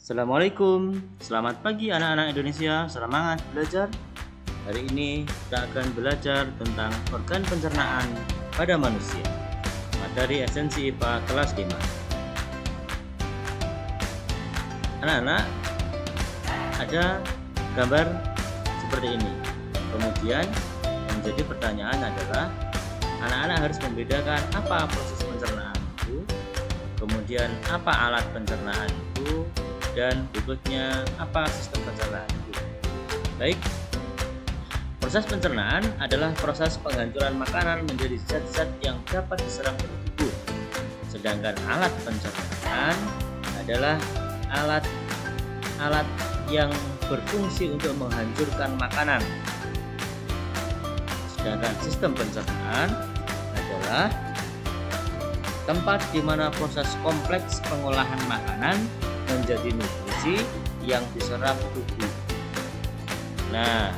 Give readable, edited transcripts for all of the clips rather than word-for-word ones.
Assalamualaikum, selamat pagi anak-anak Indonesia, semangat belajar. Hari ini kita akan belajar tentang organ pencernaan pada manusia. Materi esensi IPA kelas 5. Anak-anak, ada gambar seperti ini. Kemudian yang menjadi pertanyaan adalah anak-anak harus membedakan apa proses pencernaan itu, kemudian apa alat pencernaan itu, dan berikutnya apa sistem pencernaan itu. Baik, proses pencernaan adalah proses penghancuran makanan menjadi zat-zat yang dapat diserap oleh tubuh. Sedangkan alat pencernaan adalah alat yang berfungsi untuk menghancurkan makanan. Sedangkan sistem pencernaan adalah tempat di mana proses kompleks pengolahan makanan menjadi nutrisi yang diserap tubuh. Nah,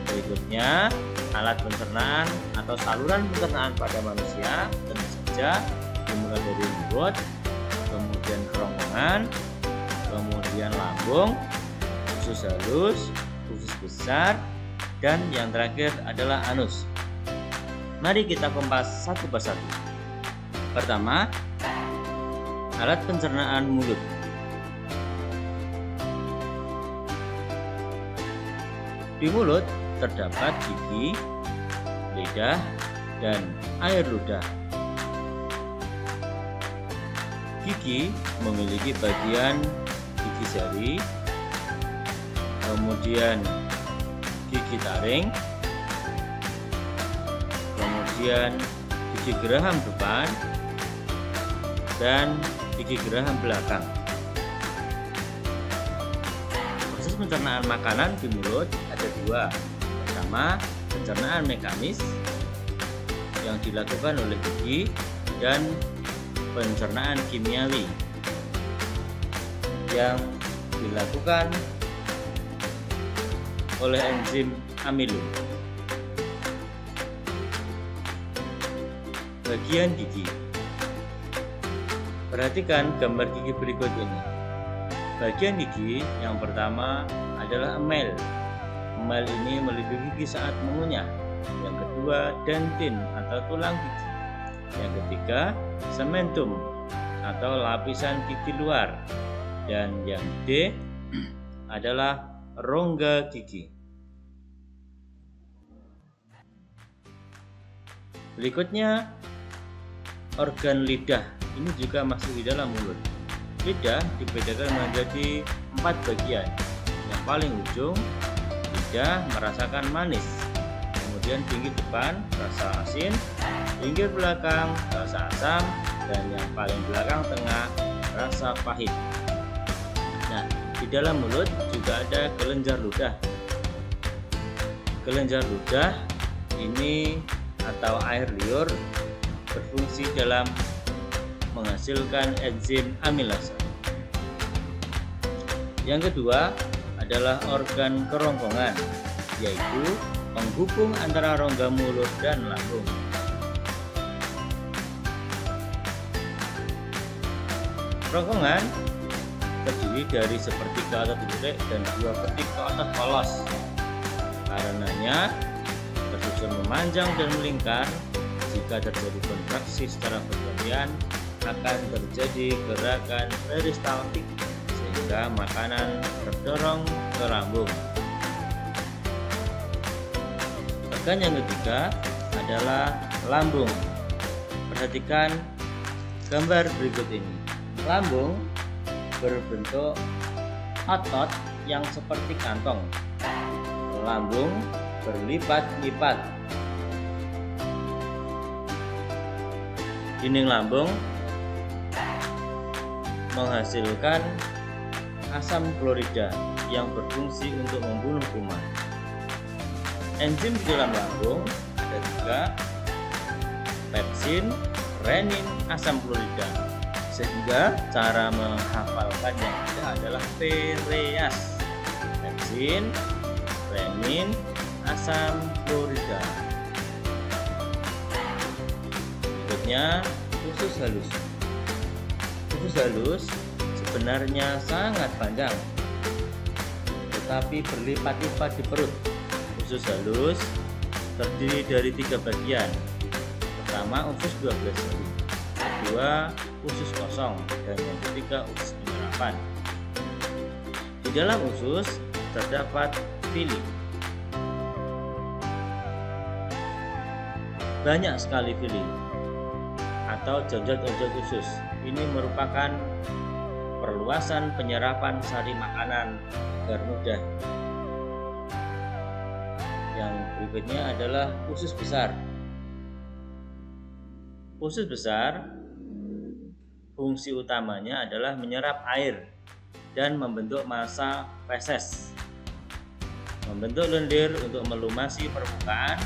berikutnya alat pencernaan atau saluran pencernaan pada manusia tentu saja dimulai dari mulut, kemudian kerongkongan, kemudian lambung, usus halus, usus besar, dan yang terakhir adalah anus. Mari kita kupas satu persatu. Pertama, alat pencernaan mulut. Di mulut terdapat gigi, lidah, dan air ludah. Gigi memiliki bagian gigi jari, kemudian gigi taring, kemudian gigi geraham depan, dan gigi geraham belakang. Proses pencernaan makanan di mulut ada dua. Pertama, pencernaan mekanis yang dilakukan oleh gigi, dan pencernaan kimiawi yang dilakukan oleh enzim amilum. Bagian gigi. Perhatikan gambar gigi berikut ini. Bagian gigi yang pertama adalah emel. Emel ini melindungi gigi saat mengunyah. Yang kedua, dentin atau tulang gigi. Yang ketiga, sementum atau lapisan gigi luar. Dan yang D adalah rongga gigi. Berikutnya, organ lidah. Ini juga masuk di dalam mulut. Lidah dibedakan menjadi 4 bagian. Yang paling ujung, lidah merasakan manis. Kemudian pinggir depan rasa asin, pinggir belakang rasa asam, dan yang paling belakang tengah rasa pahit. Nah, di dalam mulut juga ada kelenjar ludah. Kelenjar ludah ini atau air liur berfungsi dalam menghasilkan enzim amilasa. Yang kedua adalah organ kerongkongan, yaitu penghubung antara rongga mulut dan lambung. Kerongkongan terdiri dari sepertiga otot butek dan 2 vertiga otot polos. Karenanya tersusun memanjang dan melingkar. Jika terjadi kontraksi secara bergantian, akan terjadi gerakan peristaltik sehingga makanan terdorong ke lambung. Organ yang ketiga adalah lambung. Perhatikan gambar berikut ini. Lambung berbentuk otot yang seperti kantong. Lambung berlipat-lipat. Dinding lambung menghasilkan asam klorida yang berfungsi untuk membunuh kuman. Enzim di dalam lambung ada 3: pepsin, renin, asam klorida. Sehingga cara menghafalkan yang ada adalah PREAS. Pepsin, renin, asam klorida. Berikutnya usus halus. Usus halus sebenarnya sangat panjang, tetapi berlipat-lipat di perut. Usus halus terdiri dari 3 bagian. Pertama, usus 12 jari. Kedua, usus kosong. Dan yang ketiga, usus penyerapan. Di dalam usus terdapat villi. Banyak sekali villi atau jonjol-jonjol usus. Ini merupakan perluasan penyerapan sari makanan agar mudah. Yang berikutnya adalah usus besar. Usus besar fungsi utamanya adalah menyerap air dan membentuk massa feses, membentuk lendir untuk melumasi permukaan,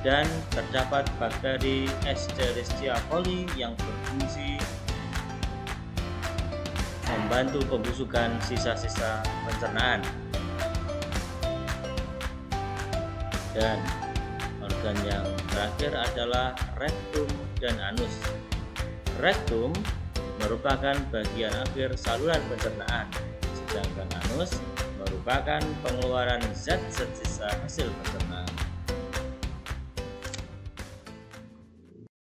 dan terdapat bakteri Escherichia coli yang berfungsi membantu pembusukan sisa-sisa pencernaan. Dan organ yang terakhir adalah rektum dan anus. Rektum merupakan bagian akhir saluran pencernaan, sedangkan anus merupakan pengeluaran zat-zat sisa hasil pencernaan.